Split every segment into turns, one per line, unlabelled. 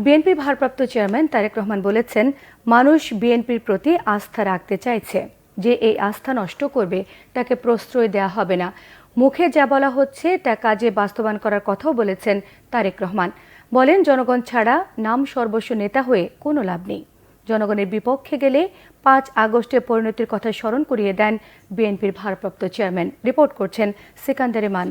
BNP ভারপ্রাপ্ত chairman Tarique Rahman বলেছেন, মানুষ বিএনপির প্রতি আস্থা রাখতে চাইছে। যে এই আস্থা নষ্ট করবে তাকে প্রশ্রয় দেওয়া হবে না। মুখে যা বলা হচ্ছে তা কাজে বাস্তবায়ন করার কথাও বলেছেন তারেক রহমান। বলেন, জনগণ ছাড়া নাম সর্বস্ব নেতা হয়ে কোনো লাভ নেই। জনগণের বিপক্ষে গেলে 5 আগস্টের পরিণতির কথা স্মরণ করিয়ে দেন বিএনপির ভারপ্রাপ্ত চেয়ারম্যান। রিপোর্ট করছেন সিকান্দার ইমান।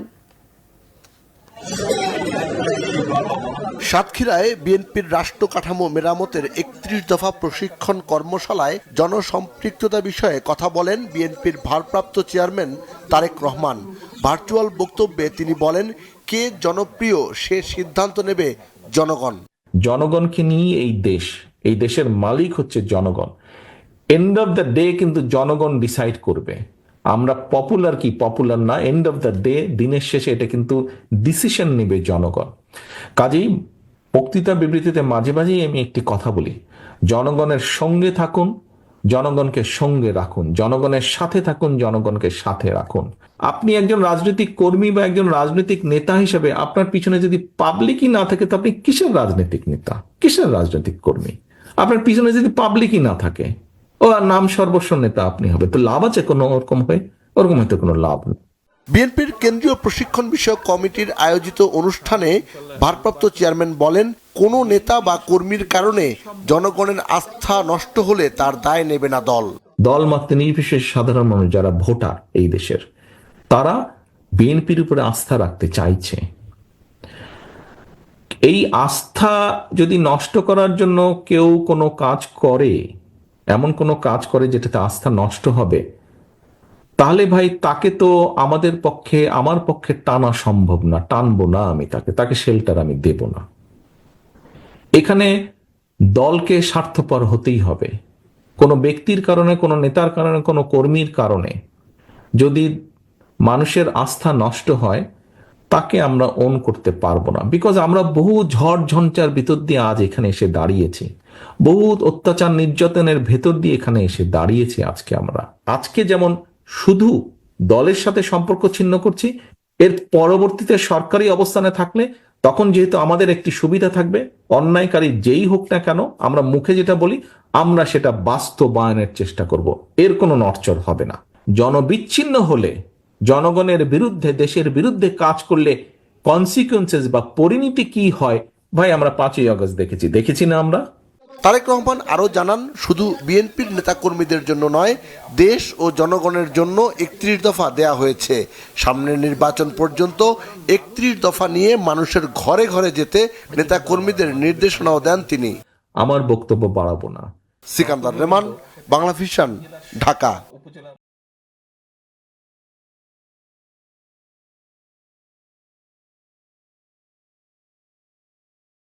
সাতক্ষীরায় বিএনপির রাষ্ট্র কাঠামো মেরামতের 31 দফা প্রশিক্ষণ কর্মশালায় জনসম্পৃক্ততা বিষয়ে কথা বলেন বিএনপির ভারপ্রাপ্ত চেয়ারম্যান তারেক রহমান। ভার্চুয়াল বক্তব্যে তিনি বলেন, কে জনপ্রিয় সে সিদ্ধান্ত নেবে জনগণ।
জনগণকে নিয়ে এই দেশের মালিক হচ্ছে জনগণ। এন্ড অফ দ্য ডে কিন্তু জনগণ ডিসাইড করবে আমরা পপুলার কি পপুলার না। এন্ড অফ দ্য ডে, দিনের শেষে এটা কিন্তু ডিসিশন নেবে জনগণ। কাজেই বক্তৃতা বিবৃতিতে মাঝে মাঝেই আমি একটি কথা বলি, জনগণের সঙ্গে থাকুন, জনগণকে সঙ্গে রাখুন, জনগণের সাথে থাকুন, জনগণকে সাথে রাখুন। আপনি একজন রাজনৈতিক কর্মী বা একজন রাজনৈতিক নেতা হিসেবে আপনার পিছনে যদি পাবলিকই না থাকে, তো আপনি কিসের রাজনৈতিক নেতা, কিসের রাজনৈতিক কর্মী? আপনার পিছনে যদি পাবলিকই না থাকে, ও আর নাম সর্বস্ব নেতা আপনি হবে, তো লাভ আছে কোনো? ওরকম হয়তো কোনো লাভ নেই।
বিএনপির কেন্দ্রীয় প্রশিক্ষণ বিষয়ক কমিটির আয়োজিত অনুষ্ঠানে ভারপ্রাপ্ত চেয়ারম্যান বলেন, কোনো নেতা বা কর্মীর কারণে জনগণের আস্থা নষ্ট হলে তার দায় নেবে না দল।
দল মাত্র নির্বিশেষে সাধারণ মানুষ যারা ভোটার এই দেশের, তারা বিএনপির উপরে আস্থা রাখতে চাইছে। এই আস্থা যদি নষ্ট করার জন্য কেউ কোনো কাজ করে, এমন কোনো কাজ করে যেটাতে আস্থা নষ্ট হবে, তাহলে ভাই তাকে তো আমার পক্ষে টানা সম্ভব না, টানবো না আমি তাকে শেল্টার আমি দেব না। এখানে দলকে স্বার্থপর হতেই হবে। কোনো ব্যক্তির কারণে, কোনো নেতার কারণে, কোনো কর্মীর কারণে যদি মানুষের আস্থা নষ্ট হয়, তাকে আমরা ওন করতে পারবো না। বিকজ আমরা বহু ঝড় ঝঞ্চার ভিতর দিয়ে আজ এখানে এসে দাঁড়িয়েছি, বহু অত্যাচার নির্যাতনের ভেতর দিয়ে এখানে এসে দাঁড়িয়েছি। আজকে যেমন শুধু দলের সাথে সম্পর্ক ছিন্ন করছি, এর পরবর্তীতে সরকারি অবস্থানে থাকলে তখন যেহেতু আমাদের একটি সুবিধা থাকবে, অন্যায়কারী যেই হোক না কেন, আমরা মুখে যেটা বলি আমরা সেটা বাস্তবায়নের চেষ্টা করব। এর কোনো নড়চড় হবে না। জনবিচ্ছিন্ন হলে, জনগণের বিরুদ্ধে, দেশের বিরুদ্ধে কাজ করলে কনসিকুয়েন্সেস বা পরিণতি কি হয়, ভাই আমরা 5ই আগস্ট দেখেছি না আমরা?
তারেক রহমান আরও জানান, শুধু বিএনপির নেতাকর্মীদের জন্য নয়, দেশ ও জনগণের জন্য 31 দফা দেয়া হয়েছে। সামনের নির্বাচন পর্যন্ত 31 দফা নিয়ে মানুষের ঘরে ঘরে যেতে নেতাকর্মীদের নির্দেশনাও দেন তিনি।
আমার বক্তব্য বাড়াবো না।
সিকান্দার রেমান, বাংলা ভিশন, ঢাকা।